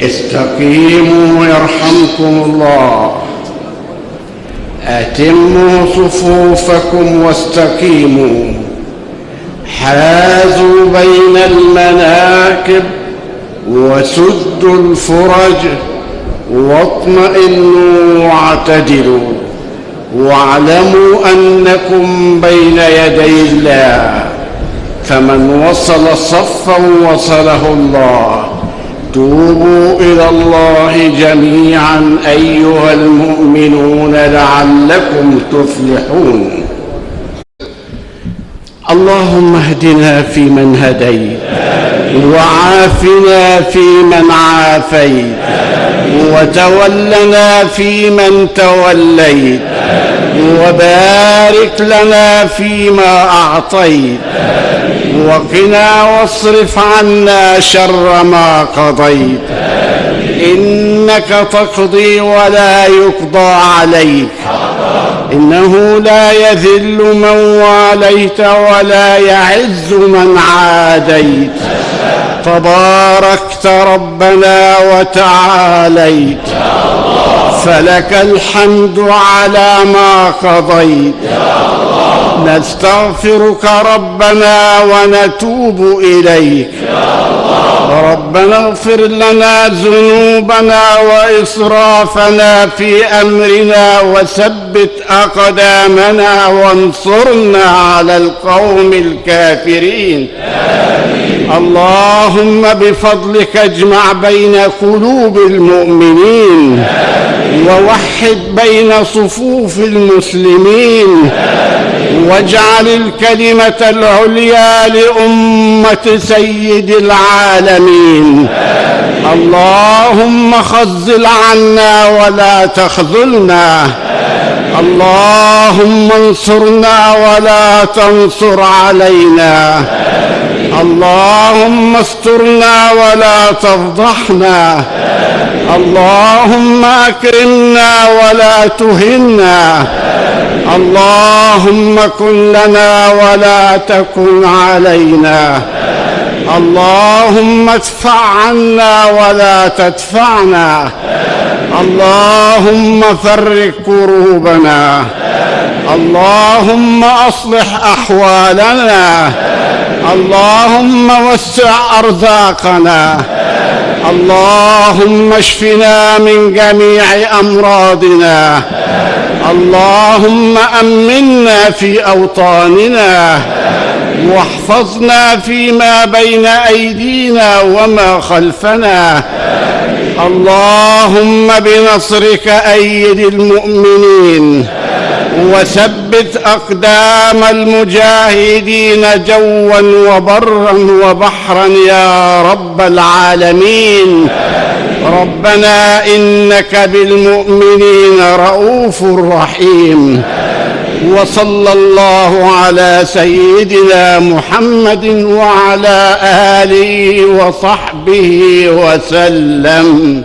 استقيموا يرحمكم الله. أتموا صفوفكم واستقيموا. حازوا بين المناكب وسدوا الفرج واطمئنوا واعتدلوا، واعلموا أنكم بين يدي الله، فمن وصل صفا وصله الله. توبوا إلى الله جميعا أيها المؤمنون لعلكم تفلحون. اللهم اهدنا فيمن هديت، وعافنا فيمن عافيت، وتولنا فيمن توليت، وبارك لنا فيما أعطيت، وقنا واصرف عنا شر ما قضيت. إنك تقضي ولا يقضى عليك، إنه لا يذل من واليت ولا يعز من عاديت. تباركت ربنا وتعاليت، فلك الحمد على ما قضيت. نستغفرك ربنا ونتوب إليك. ربنا اغفر لنا ذنوبنا وإسرافنا في أمرنا، وثبت أقدامنا وانصرنا على القوم الكافرين. اللهم بفضلك اجمع بين قلوب المؤمنين، ووحد بين صفوف المسلمين، واجعل الكلمة العليا لأمة سيد العالمين. اللهم خذل عنا ولا تخذلنا. اللهم انصرنا ولا تنصر علينا. اللهم استرنا ولا تفضحنا. اللهم أكرمنا ولا تهنا. اللهم كن لنا ولا تكن علينا. اللهم ادفع عنا ولا تدفعنا. اللهم فرج كروبنا. اللهم أصلح أحوالنا. اللهم وسع أرزاقنا. اللهم اشفنا من جميع أمراضنا. اللهم أمنا في أوطاننا، واحفظنا فيما بين أيدينا وما خلفنا. اللهم بنصرك أيد المؤمنين، وثبت أقدام المجاهدين جوا وبرا وبحرا يا رب العالمين. ربنا إنك بالمؤمنين رؤوف رحيم. وصلى الله على سيدنا محمد وعلى آله وصحبه وسلم.